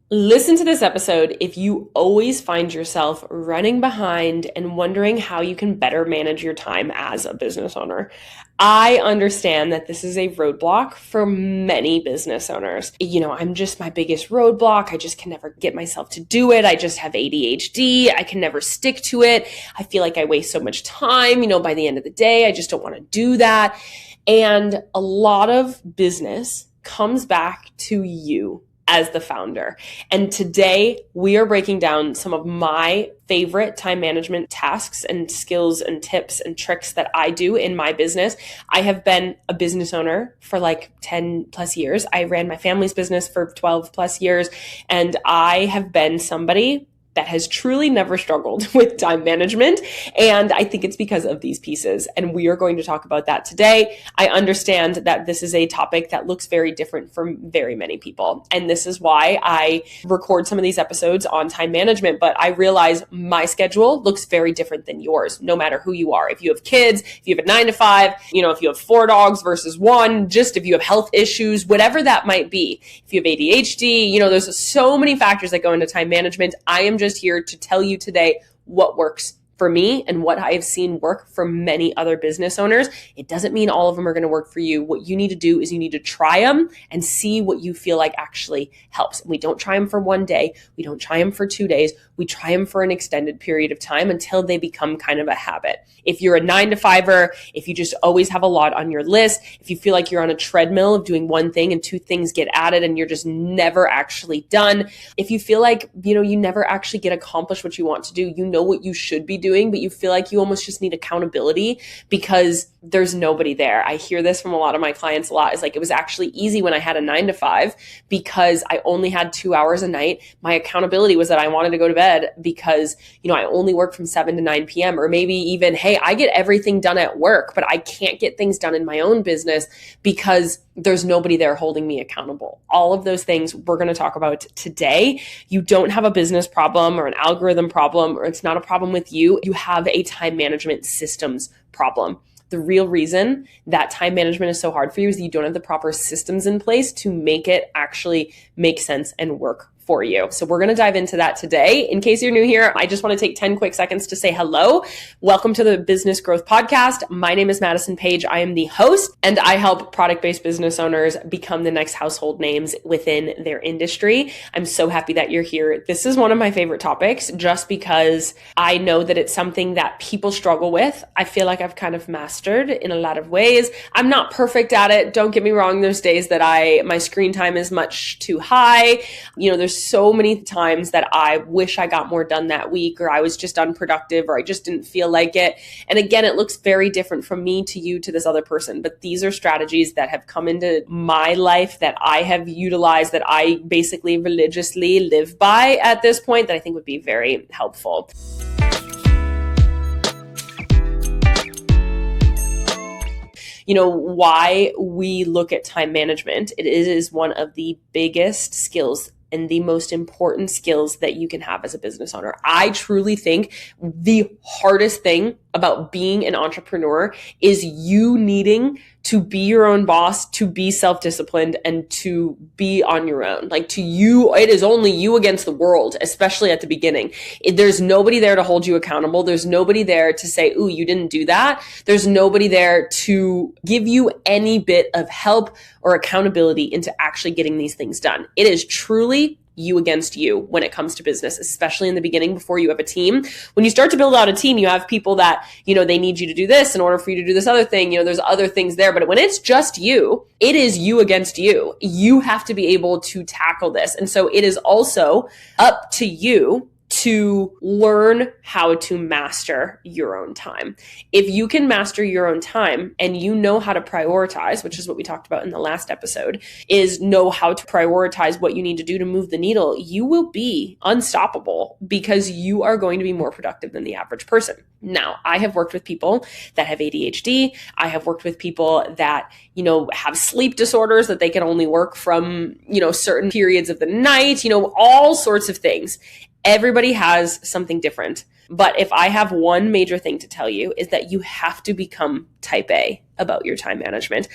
Listen to this episode if you always find yourself running behind and wondering how you can better manage your time as a business owner. I understand that this is a roadblock for many business owners. I'm just my biggest roadblock. I just can never get myself to do it. I just have ADHD. I can never stick to it. I feel like I waste so much time. By the end of the day, I just don't want to do that. And a lot of business comes back to you as the founder. And today we are breaking down some of my favorite time management tasks and skills and tips and tricks that I do in my business. I have been a business owner for like 10 plus years. I ran my family's business for 12 plus years. And I have been somebody that has truly never struggled with time management. And I think it's because of these pieces. And we are going to talk about that today. I understand that this is a topic that looks very different for very many people. And this is why I record some of these episodes on time management. But I realize my schedule looks very different than yours, no matter who you are. If you have kids, if you have a 9 to 5, if you have 4 dogs versus 1, just if you have health issues, whatever that might be. If you have ADHD, there's so many factors that go into time management. I am just here to tell you today what works for me and what I have seen work for many other business owners. It doesn't mean all of them are going to work for you. What you need to do is you need to try them and see what you feel like actually helps. We don't try them for one day. We don't try them for 2 days. We try them for an extended period of time until they become kind of a habit. If you're a 9 to 5er, if you just always have a lot on your list, if you feel like you're on a treadmill of doing one thing and 2 things get added and you're just never actually done, if you feel like, you never actually get accomplished what you want to do, what you should be doing, but you feel like you almost just need accountability because there's nobody there. I hear this from a lot of my clients a lot. It's like, it was actually easy when I had a 9 to 5 because I only had 2 hours a night. My accountability was that I wanted to go to bed because, I only work from 7 to 9 p.m. Or maybe even, hey, I get everything done at work, but I can't get things done in my own business because there's nobody there holding me accountable. All of those things we're going to talk about today. You don't have a business problem or an algorithm problem, or it's not a problem with you. You have a time management systems problem. The real reason that time management is so hard for you is that you don't have the proper systems in place to make it actually make sense and work for you. So we're going to dive into that today. In case you're new here, I just want to take 10 quick seconds to say hello. Welcome to the Business Growth Podcast. My name is Madison Page. I am the host, and I help product-based business owners become the next household names within their industry. I'm so happy that you're here. This is one of my favorite topics just because I know that it's something that people struggle with. I feel like I've kind of mastered in a lot of ways. I'm not perfect at it. Don't get me wrong. There's days that my screen time is much too high. There's so many times that I wish I got more done that week, or I was just unproductive, or I just didn't feel like it. And again, it looks very different from me to you to this other person. But these are strategies that have come into my life that I have utilized, that I basically religiously live by at this point, that I think would be very helpful. Why we look at time management. It is one of the biggest skills and the most important skills that you can have as a business owner. I truly think the hardest thing about being an entrepreneur is you needing to be your own boss, to be self-disciplined, and to be on your own. Like, to you, it is only you against the world, especially at the beginning. There's nobody there to hold you accountable. There's nobody there to say, ooh, you didn't do that. There's nobody there to give you any bit of help or accountability into actually getting these things done. It is truly you against you when it comes to business, especially in the beginning before you have a team. When you start to build out a team, you have people that, they need you to do this in order for you to do this other thing. There's other things there. But when it's just you, it is you against you. You have to be able to tackle this. And so it is also up to you to learn how to master your own time. If you can master your own time and you know how to prioritize, which is what we talked about in the last episode, is know how to prioritize what you need to do to move the needle, you will be unstoppable because you are going to be more productive than the average person. Now, I have worked with people that have ADHD. I have worked with people that, have sleep disorders, that they can only work from, certain periods of the night, all sorts of things. Everybody has something different. But if I have one major thing to tell you is that you have to become type A about your time management.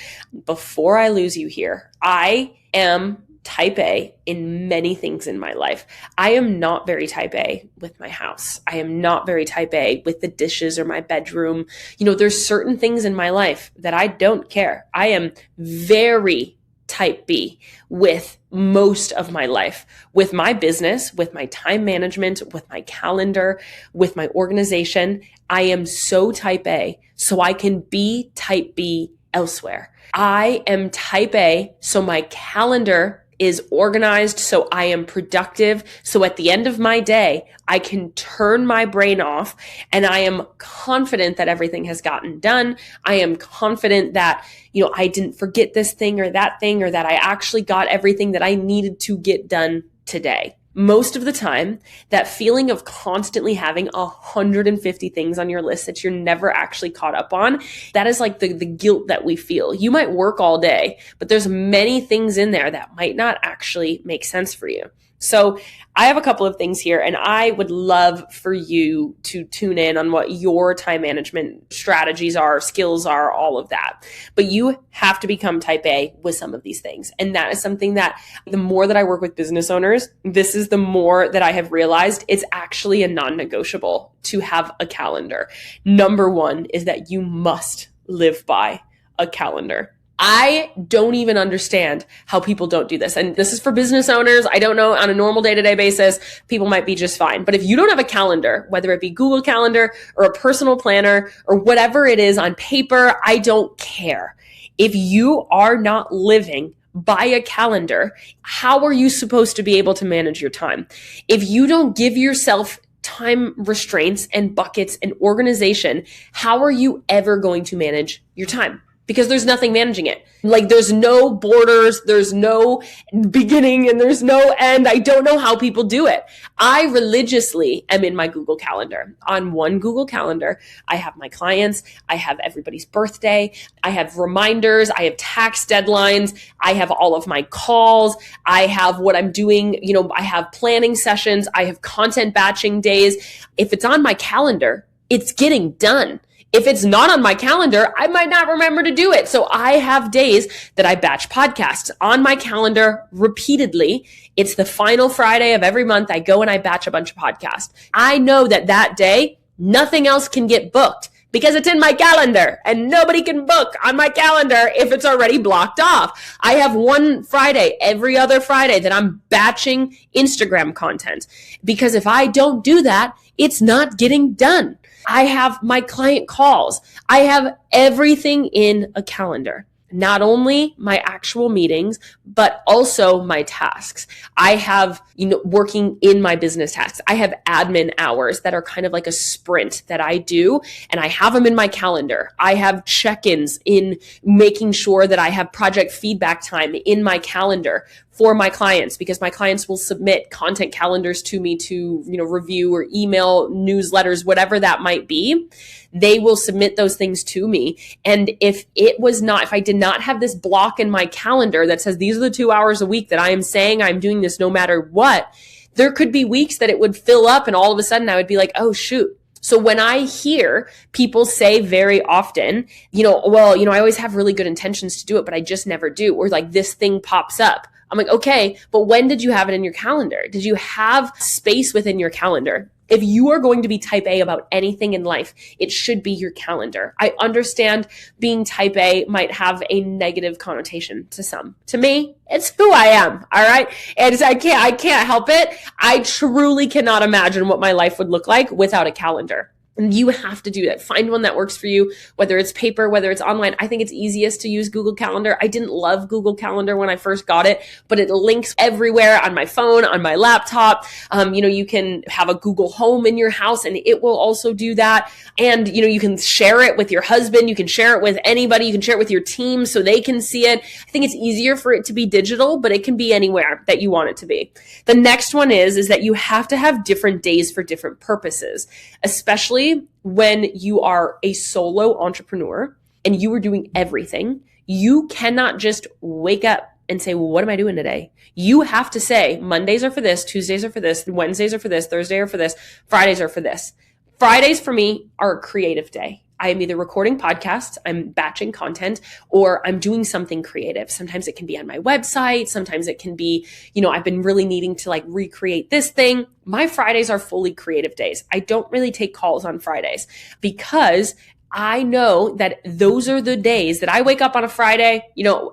Before I lose you here, I am type A in many things in my life. I am not very type A with my house. I am not very type A with the dishes or my bedroom. There's certain things in my life that I don't care. I am very type B with most of my life, with my business, with my time management, with my calendar, with my organization. I am so type A, so I can be type B elsewhere. I am type A, so my calendar is organized, so I am productive. So at the end of my day, I can turn my brain off and I am confident that everything has gotten done. I am confident that, I didn't forget this thing or that I actually got everything that I needed to get done today. Most of the time, that feeling of constantly having 150 things on your list that you're never actually caught up on, that is like the guilt that we feel. You might work all day, but there's many things in there that might not actually make sense for you. So I have a couple of things here, and I would love for you to tune in on what your time management strategies are, skills are, all of that. But you have to become type A with some of these things. And that is something that the more that I work with business owners, this is the more that I have realized it's actually a non-negotiable to have a calendar. Number one is that you must live by a calendar. I don't even understand how people don't do this. And this is for business owners. I don't know, on a normal day-to-day basis, people might be just fine. But if you don't have a calendar, whether it be Google Calendar or a personal planner or whatever it is on paper, I don't care. If you are not living by a calendar, how are you supposed to be able to manage your time? If you don't give yourself time restraints and buckets and organization, how are you ever going to manage your time? Because there's nothing managing it. Like, there's no borders, there's no beginning, and there's no end. I don't know how people do it. I religiously am in my Google Calendar. On one Google Calendar, I have my clients, I have everybody's birthday, I have reminders, I have tax deadlines, I have all of my calls, I have what I'm doing, I have planning sessions, I have content batching days. If it's on my calendar, it's getting done. If it's not on my calendar, I might not remember to do it. So I have days that I batch podcasts on my calendar repeatedly. It's the final Friday of every month. I go and I batch a bunch of podcasts. I know that day, nothing else can get booked because it's in my calendar, and nobody can book on my calendar if it's already blocked off. I have one Friday, every other Friday, that I'm batching Instagram content, because if I don't do that, it's not getting done. I have my client calls. I have everything in a calendar. Not only my actual meetings, but also my tasks. I have, working in my business tasks. I have admin hours that are kind of like a sprint that I do, and I have them in my calendar. I have check-ins in making sure that I have project feedback time in my calendar for my clients, because my clients will submit content calendars to me to, review, or email, newsletters, whatever that might be. They will submit those things to me. And if I did not have this block in my calendar that says these are the 2 hours a week that I am saying I'm doing this no matter what, there could be weeks that it would fill up, and all of a sudden I would be like, oh shoot. So when I hear people say very often, I always have really good intentions to do it, but I just never do, or like this thing pops up. I'm like, okay, but when did you have it in your calendar? Did you have space within your calendar? If you are going to be type A about anything in life, it should be your calendar. I understand being type A might have a negative connotation to some. To me, it's who I am, all right? And I can't help it. I truly cannot imagine what my life would look like without a calendar. And you have to do that. Find one that works for you, whether it's paper, whether it's online. I think it's easiest to use Google Calendar. I didn't love Google Calendar when I first got it, but it links everywhere on my phone, on my laptop. You can have a Google Home in your house, and it will also do that. And, you can share it with your husband. You can share it with anybody. You can share it with your team so they can see it. I think it's easier for it to be digital, but it can be anywhere that you want it to be. The next one is that you have to have different days for different purposes, especially when you are a solo entrepreneur and you are doing everything. You cannot just wake up and say, well, what am I doing today? You have to say, Mondays are for this, Tuesdays are for this, Wednesdays are for this, Thursdays are for this, Fridays are for this. Fridays for me are a creative day. I'm either recording podcasts, I'm batching content, or I'm doing something creative. Sometimes it can be on my website. Sometimes it can be, I've been really needing to like recreate this thing. My Fridays are fully creative days. I don't really take calls on Fridays because I know that those are the days that I wake up on a Friday.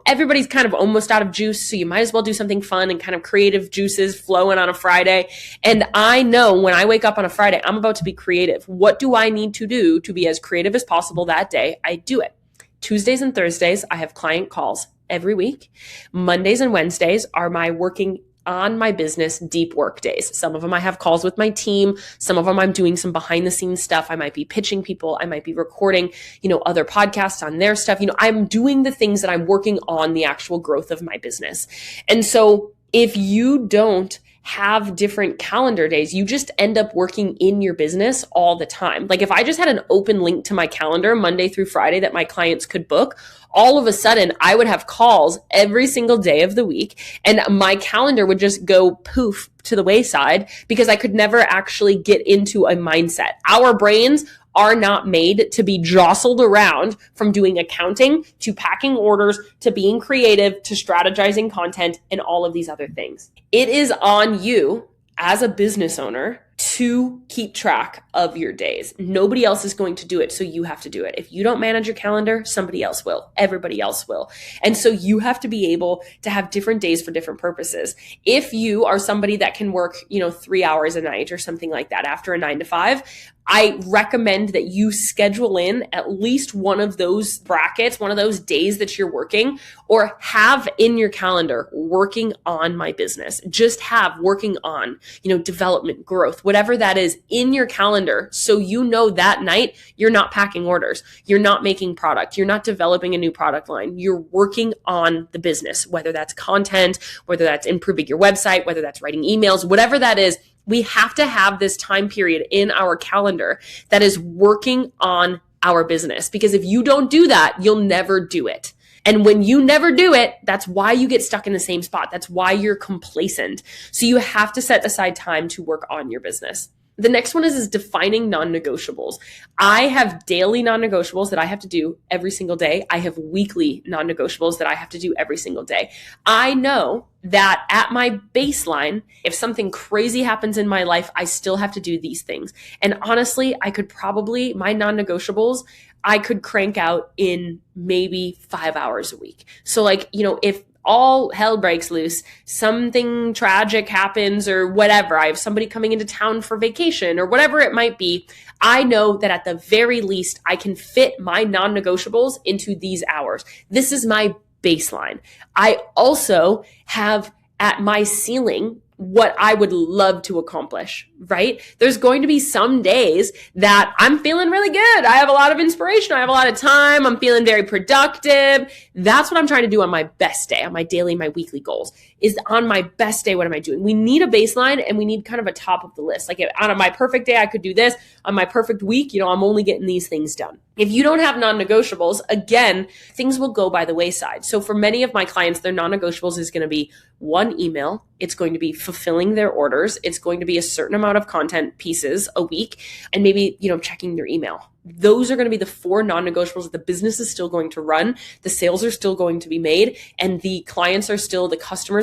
Everybody's kind of almost out of juice, so you might as well do something fun and kind of creative juices flowing on a Friday. And I know when I wake up on a Friday, I'm about to be creative. What do I need to do to be as creative as possible that day? I do it. Tuesdays and Thursdays, I have client calls every week. Mondays and Wednesdays are my working on my business deep work days. Some of them I have calls with my team. Some of them I'm doing some behind the scenes stuff. I might be pitching people. I might be recording, other podcasts on their stuff. I'm doing the things that I'm working on the actual growth of my business. And so if you don't have different calendar days, you just end up working in your business all the time. Like if I just had an open link to my calendar Monday through Friday that my clients could book, all of a sudden I would have calls every single day of the week and my calendar would just go poof to the wayside because I could never actually get into a mindset. Our brains are not made to be jostled around from doing accounting to packing orders to being creative to strategizing content and all of these other things. It is on you as a business owner to keep track of your days. Nobody else is going to do it, so you have to do it. If you don't manage your calendar, somebody else will. Everybody else will. And so you have to be able to have different days for different purposes. If you are somebody that can work, 3 hours a night or something like that after a 9 to 5, I recommend that you schedule in at least one of those brackets, one of those days that you're working, or have in your calendar working on my business. Just have working on, development, growth, whatever that is in your calendar. So that night you're not packing orders. You're not making product. You're not developing a new product line. You're working on the business, whether that's content, whether that's improving your website, whether that's writing emails, whatever that is. We have to have this time period in our calendar that is working on our business, because if you don't do that, you'll never do it. And when you never do it, that's why you get stuck in the same spot. That's why you're complacent. So you have to set aside time to work on your business. The next one is defining non-negotiables. I have daily non-negotiables that I have to do every single day. I have weekly non-negotiables that I have to do every single day. I know that at my baseline, if something crazy happens in my life, I still have to do these things. And honestly, my non-negotiables, I could crank out in maybe 5 hours a week. So if all hell breaks loose, something tragic happens or whatever, I have somebody coming into town for vacation or whatever it might be, I know that at the very least, I can fit my non-negotiables into these hours. This is my baseline. I also have at my ceiling what I would love to accomplish, right? There's going to be some days that I'm feeling really good. I have a lot of inspiration. I have a lot of time. I'm feeling very productive. That's what I'm trying to do on my best day, on my daily, my weekly goals. Is on my best day, what am I doing? We need a baseline and we need kind of a top of the list. Like on my perfect day, I could do this. On my perfect week, I'm only getting these things done. If you don't have non-negotiables, again, things will go by the wayside. So for many of my clients, their non-negotiables is going to be one email. It's going to be fulfilling their orders. It's going to be a certain amount of content pieces a week and maybe, checking their email. Those are going to be the 4 non-negotiables that the business is still going to run. The sales are still going to be made and the customers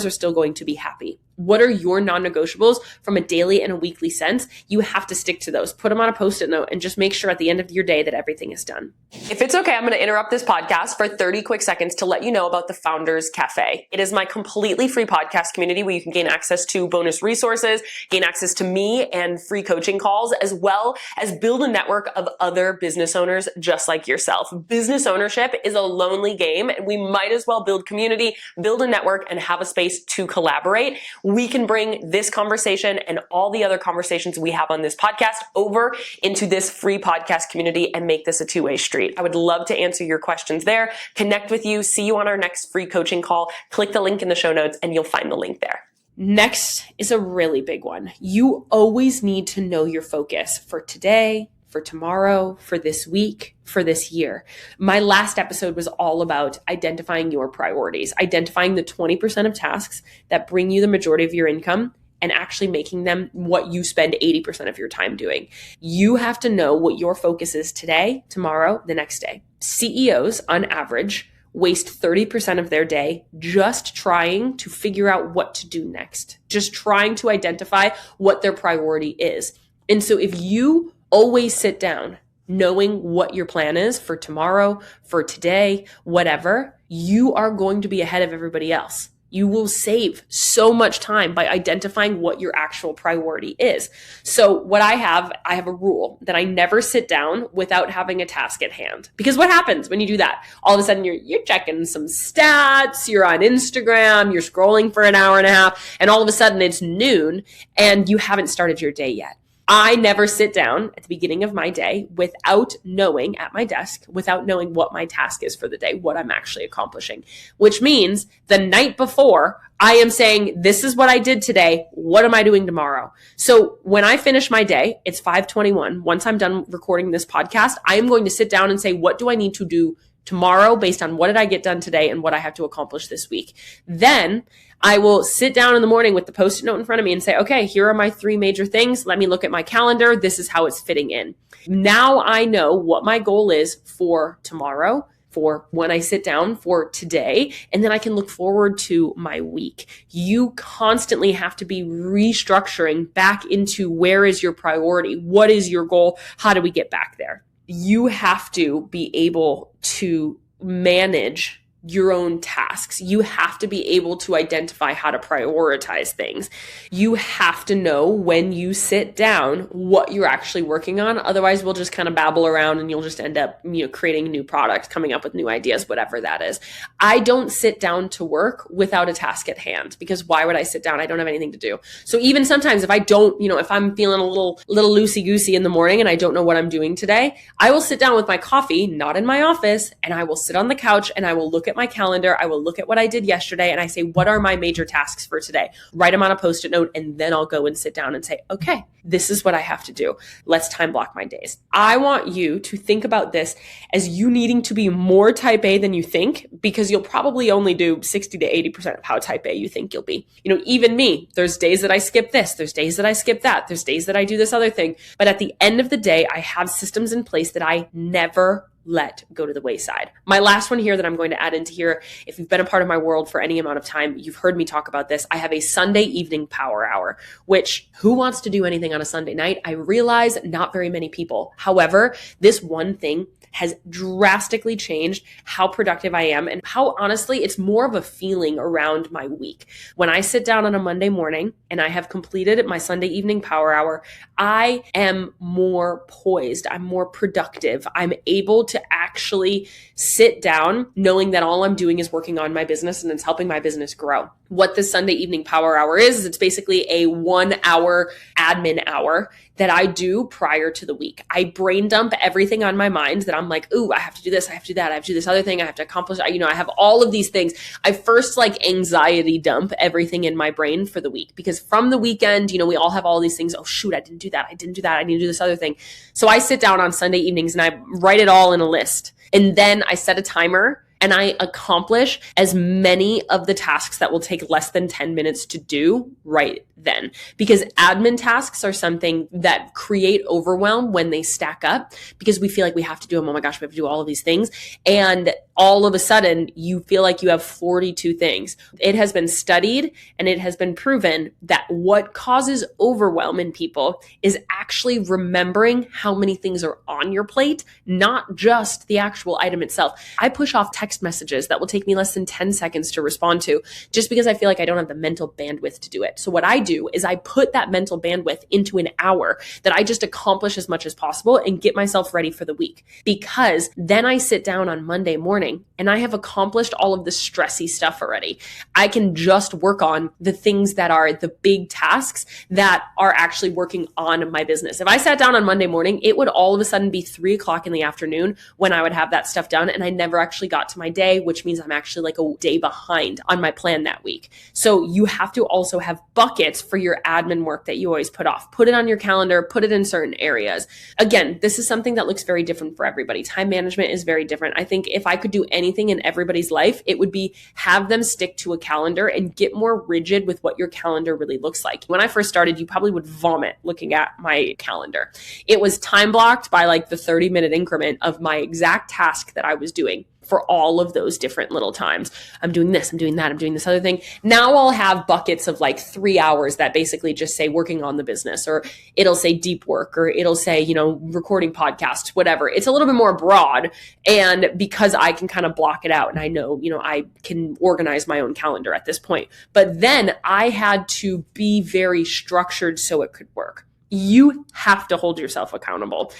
are still going to be happy. What are your non-negotiables from a daily and a weekly sense? You have to stick to those. Put them on a Post-it note and just make sure at the end of your day that everything is done. If it's okay, I'm going to interrupt this podcast for 30 quick seconds to let you know about the Founders Cafe. It is my completely free podcast community where you can gain access to bonus resources, gain access to me and free coaching calls, as well as build a network of other business owners just like yourself. Business ownership is a lonely game and we might as well build community, build a network, and have a space to collaborate. We can bring this conversation and all the other conversations we have on this podcast over into this free podcast community and make this a two-way street. I would love to answer your questions there, connect with you, see you on our next free coaching call. Click the link in the show notes and you'll find the link there. Next is a really big one. You always need to know your focus for today, for tomorrow, for this week, for this year. My last episode was all about identifying your priorities, identifying the 20% of tasks that bring you the majority of your income, and actually making them what you spend 80% of your time doing. You have to know what your focus is today, tomorrow, the next day. CEOs, on average, waste 30% of their day just trying to figure out what to do next, just trying to identify what their priority is. And so if you always sit down knowing what your plan is for tomorrow, for today, whatever, you are going to be ahead of everybody else. You will save so much time by identifying what your actual priority is. So what I have a rule that I never sit down without having a task at hand. Because what happens when you do that? All of a sudden you're checking some stats, you're on Instagram, you're scrolling for an hour and a half, and all of a sudden it's noon and you haven't started your day yet. I never sit down at the beginning of my day without knowing at my desk, without knowing what my task is for the day, what I'm actually accomplishing, which means the night before I am saying, this is what I did today. What am I doing tomorrow? So when I finish my day, it's 5:21. Once I'm done recording this podcast, I am going to sit down and say, what do I need to do tomorrow based on what did I get done today and what I have to accomplish this week? Then I will sit down in the morning with the Post-it note in front of me and say, okay, here are my 3 major things. Let me look at my calendar. This is how it's fitting in. Now I know what my goal is for tomorrow, for when I sit down, for today, and then I can look forward to my week. You constantly have to be restructuring back into where is your priority? What is your goal? How do we get back there? You have to be able to manage your own tasks. You have to be able to identify how to prioritize things. You have to know when you sit down what you're actually working on. Otherwise, we'll just kind of babble around and you'll just end up, creating a new product, coming up with new ideas, whatever that is. I don't sit down to work without a task at hand, because why would I sit down? I don't have anything to do. So even sometimes if I don't, if I'm feeling a little loosey-goosey in the morning and I don't know what I'm doing today, I will sit down with my coffee, not in my office, and I will sit on the couch and I will look at my calendar. I will look at what I did yesterday and I say, what are my major tasks for today? Write them on a Post-it note, and then I'll go and sit down and say, okay, this is what I have to do. Let's time block my days. I want you to think about this as you needing to be more type A than you think, because you'll probably only do 60 to 80% of how type A you think you'll be. Even me, there's days that I skip this, there's days that I skip that, there's days that I do this other thing. But at the end of the day, I have systems in place that I never let go to the wayside. My last one here that I'm going to add into here, if you've been a part of my world for any amount of time, you've heard me talk about this. I have a Sunday evening power hour, which who wants to do anything on a Sunday night? I realize not very many people. However, this one thing has drastically changed how productive I am and how, honestly, it's more of a feeling around my week. When I sit down on a Monday morning and I have completed my Sunday evening power hour, I am more poised. I'm more productive. I'm able to actually sit down knowing that all I'm doing is working on my business and it's helping my business grow. What the Sunday evening power hour is it's basically a 1-hour admin hour that I do prior to the week. I brain dump everything on my mind that I'm like, ooh, I have to do this, I have to do that, I have to do this other thing, I have to accomplish, I have all of these things. I first anxiety dump everything in my brain for the week, because from the weekend, we all have all these things. Oh shoot, I didn't do that, I need to do this other thing. So I sit down on Sunday evenings and I write it all in a list. And then I set a timer and I accomplish as many of the tasks that will take less than 10 minutes to do right then. Because admin tasks are something that create overwhelm when they stack up, because we feel like we have to do them. Oh my gosh, we have to do all of these things. And all of a sudden you feel like you have 42 things. It has been studied and it has been proven that what causes overwhelm in people is actually remembering how many things are on your plate, not just the actual item itself. I push off text messages that will take me less than 10 seconds to respond to, just because I feel like I don't have the mental bandwidth to do it. So what I do is I put that mental bandwidth into an hour that I just accomplish as much as possible and get myself ready for the week. Because then I sit down on Monday morning and I have accomplished all of the stressy stuff already. I can just work on the things that are the big tasks that are actually working on my business. If I sat down on Monday morning, it would all of a sudden be 3:00 in the afternoon when I would have that stuff done. And I never actually got to my day, which means I'm actually a day behind on my plan that week. So you have to also have buckets for your admin work that you always put off. Put it on your calendar, put it in certain areas. Again, this is something that looks very different for everybody. Time management is very different. I think if I could do anything in everybody's life, it would be have them stick to a calendar and get more rigid with what your calendar really looks like. When I first started, you probably would vomit looking at my calendar. It was time blocked by like the 30-minute increment of my exact task that I was doing for all of those different little times. I'm doing this, I'm doing that, I'm doing this other thing. Now I'll have buckets of like 3 hours that basically just say working on the business, or it'll say deep work, or it'll say, recording podcasts, whatever. It's a little bit more broad. And because I can kind of block it out and I know, I can organize my own calendar at this point. But then I had to be very structured so it could work. You have to hold yourself accountable.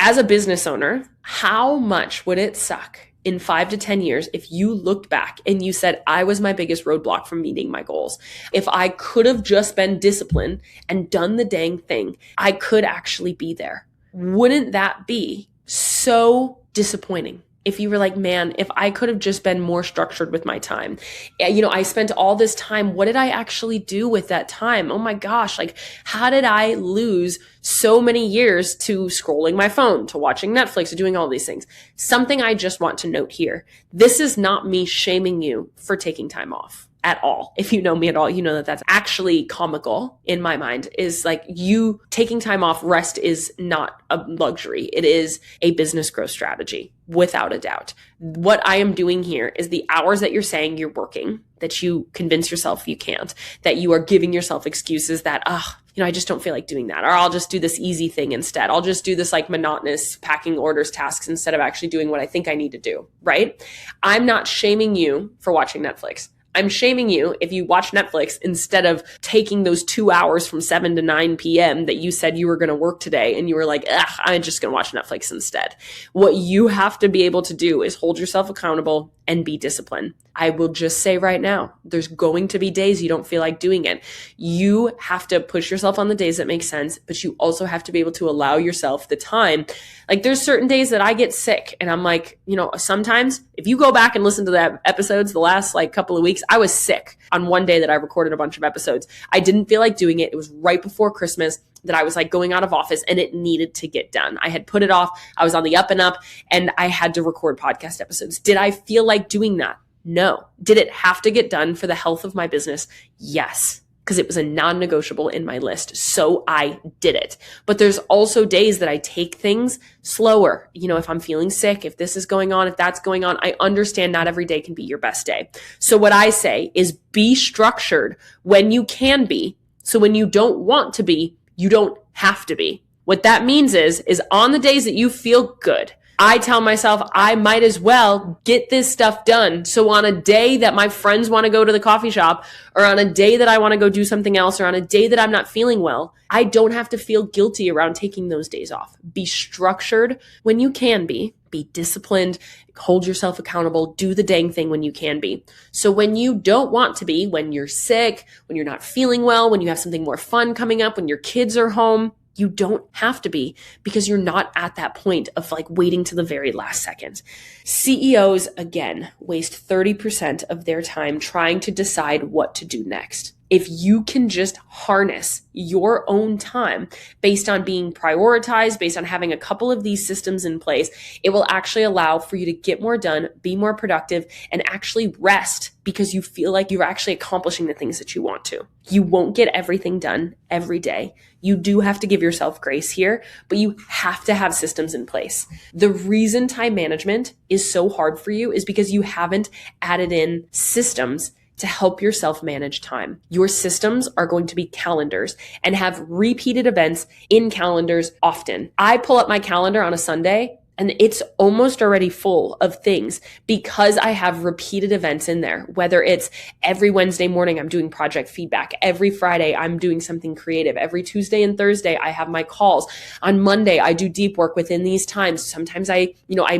As a business owner, how much would it suck in 5 to 10 years if you looked back and you said, I was my biggest roadblock from meeting my goals? If I could have just been disciplined and done the dang thing, I could actually be there. Wouldn't that be so disappointing? If you were like, man, if I could have just been more structured with my time, I spent all this time. What did I actually do with that time? Oh my gosh, like how did I lose so many years to scrolling my phone, to watching Netflix, to doing all these things? Something I just want to note here. This is not me shaming you for taking time off at all. If you know me at all, you know that that's actually comical in my mind. Is like, you taking time off, rest is not a luxury. It is a business growth strategy, without a doubt. What I am doing here is the hours that you're saying you're working, that you convince yourself you can't, that you are giving yourself excuses that, I just don't feel like doing that. Or I'll just do this easy thing instead. I'll just do this like monotonous packing orders tasks instead of actually doing what I think I need to do, right? I'm not shaming you for watching Netflix. I'm shaming you if you watch Netflix instead of taking those 2 hours from 7 to 9 p.m. that you said you were going to work today and you were like, I'm just going to watch Netflix instead. What you have to be able to do is hold yourself accountable and be disciplined. I will just say right now, there's going to be days you don't feel like doing it. You have to push yourself on the days that make sense, but you also have to be able to allow yourself the time. Like there's certain days that I get sick and I'm like, sometimes if you go back and listen to the episodes the last like couple of weeks, I was sick on one day that I recorded a bunch of episodes. I didn't feel like doing it. It was right before Christmas that I was like going out of office and it needed to get done. I had put it off. I was on the up and up and I had to record podcast episodes. Did I feel like doing that? No. Did it have to get done for the health of my business? Yes, because it was a non-negotiable in my list. So I did it. But there's also days that I take things slower. If I'm feeling sick, if this is going on, if that's going on, I understand not every day can be your best day. So what I say is be structured when you can be. So when you don't want to be, you don't have to be. What that means is on the days that you feel good, I tell myself I might as well get this stuff done. So on a day that my friends want to go to the coffee shop, or on a day that I want to go do something else, or on a day that I'm not feeling well, I don't have to feel guilty around taking those days off. Be structured when you can be disciplined, hold yourself accountable, do the dang thing when you can be. So when you don't want to be, when you're sick, when you're not feeling well, when you have something more fun coming up, when your kids are home, you don't have to be, because you're not at that point of like waiting to the very last second. CEOs, again, waste 30% of their time trying to decide what to do next. If you can just harness your own time based on being prioritized, based on having a couple of these systems in place, it will actually allow for you to get more done, be more productive, and actually rest because you feel like you're actually accomplishing the things that you want to. You won't get everything done every day. You do have to give yourself grace here, but you have to have systems in place. The reason time management is so hard for you is because you haven't added in systems to help yourself manage time. Your systems are going to be calendars and have repeated events in calendars often. I pull up my calendar on a Sunday and it's almost already full of things because I have repeated events in there, whether it's every Wednesday morning, I'm doing project feedback. Every Friday, I'm doing something creative. Every Tuesday and Thursday, I have my calls. On Monday, I do deep work within these times. Sometimes I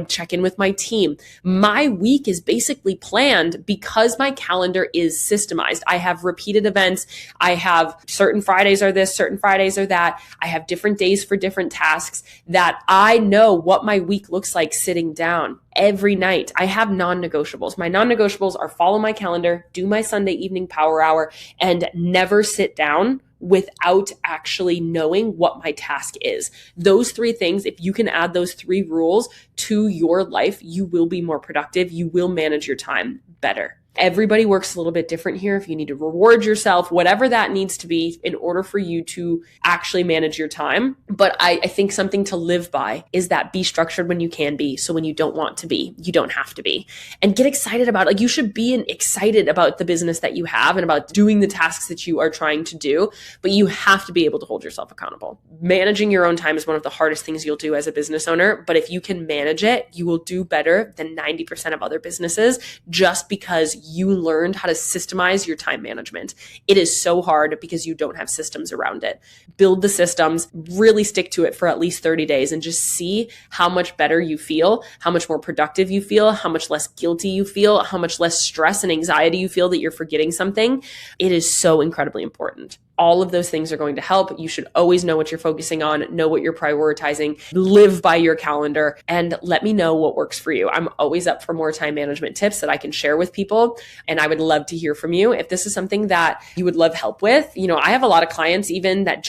check in with my team. My week is basically planned because my calendar is systemized. I have repeated events. I have certain Fridays are this, certain Fridays are that. I have different days for different tasks that I know what my week looks like sitting down every night. I have non-negotiables. My non-negotiables are follow my calendar, do my Sunday evening power hour, and never sit down without actually knowing what my task is. Those three things, if you can add those three rules to your life, you will be more productive. You will manage your time better. Everybody works a little bit different here. If you need to reward yourself, whatever that needs to be in order for you to actually manage your time. But I think something to live by is that be structured when you can be. So when you don't want to be, you don't have to be. And get excited about it. Like, you should be excited about the business that you have and about doing the tasks that you are trying to do. But you have to be able to hold yourself accountable. Managing your own time is one of the hardest things you'll do as a business owner. But if you can manage it, you will do better than 90% of other businesses, just because you learned how to systemize your time management. It is so hard because you don't have systems around it. Build the systems, really stick to it for at least 30 days and just see how much better you feel, how much more productive you feel, how much less guilty you feel, how much less stress and anxiety you feel that you're forgetting something. It is so incredibly important. All of those things are going to help. You should always know what you're focusing on, know what you're prioritizing, live by your calendar, and let me know what works for you. I'm always up for more time management tips that I can share with people. And I would love to hear from you. If this is something that you would love help with, I have a lot of clients even that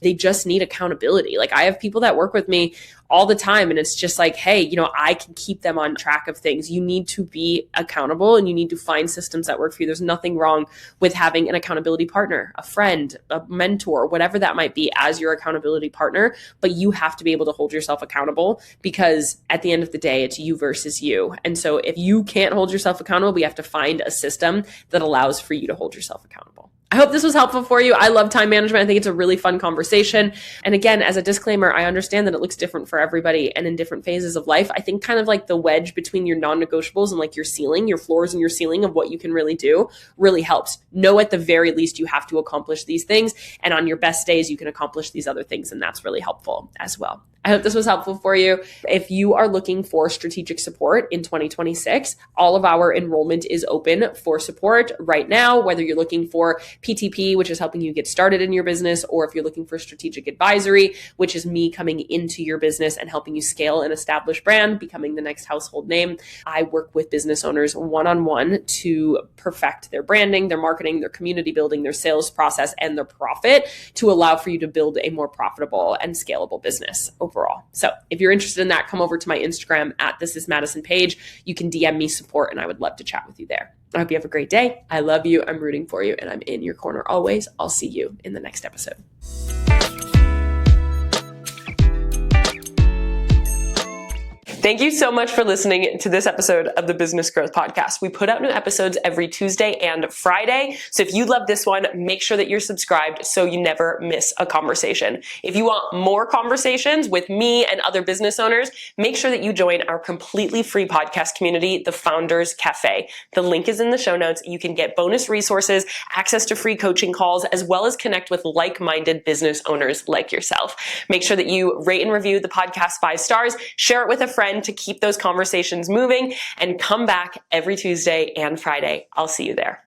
they just need accountability. Like, I have people that work with me all the time. And it's just like, hey, I can keep them on track of things. You need to be accountable and you need to find systems that work for you. There's nothing wrong with having an accountability partner, a friend, a mentor, whatever that might be, as your accountability partner. But you have to be able to hold yourself accountable, because at the end of the day, it's you versus you. And so if you can't hold yourself accountable, we have to find a system that allows for you to hold yourself accountable. I hope this was helpful for you. I love time management. I think it's a really fun conversation. And again, as a disclaimer, I understand that it looks different for everybody and in different phases of life. I think kind of like the wedge between your non-negotiables and like your ceiling, your floors and your ceiling of what you can really do really helps. Know at the very least you have to accomplish these things. And on your best days, you can accomplish these other things. And that's really helpful as well. I hope this was helpful for you. If you are looking for strategic support in 2026, all of our enrollment is open for support right now, whether you're looking for PTP, which is helping you get started in your business, or if you're looking for strategic advisory, which is me coming into your business and helping you scale an established brand, becoming the next household name. I work with business owners one-on-one to perfect their branding, their marketing, their community building, their sales process, and their profit to allow for you to build a more profitable and scalable business overall. So if you're interested in that, come over to my Instagram at thisismadisonpage. You can DM me support and I would love to chat with you there. I hope you have a great day. I love you. I'm rooting for you and I'm in your corner always. I'll see you in the next episode. Thank you so much for listening to this episode of the Business Growth Podcast. We put out new episodes every Tuesday and Friday. So if you love this one, make sure that you're subscribed so you never miss a conversation. If you want more conversations with me and other business owners, make sure that you join our completely free podcast community, the Founders Cafe. The link is in the show notes. You can get bonus resources, access to free coaching calls, as well as connect with like-minded business owners like yourself. Make sure that you rate and review the podcast 5 stars, share it with a friend to keep those conversations moving, and come back every Tuesday and Friday. I'll see you there.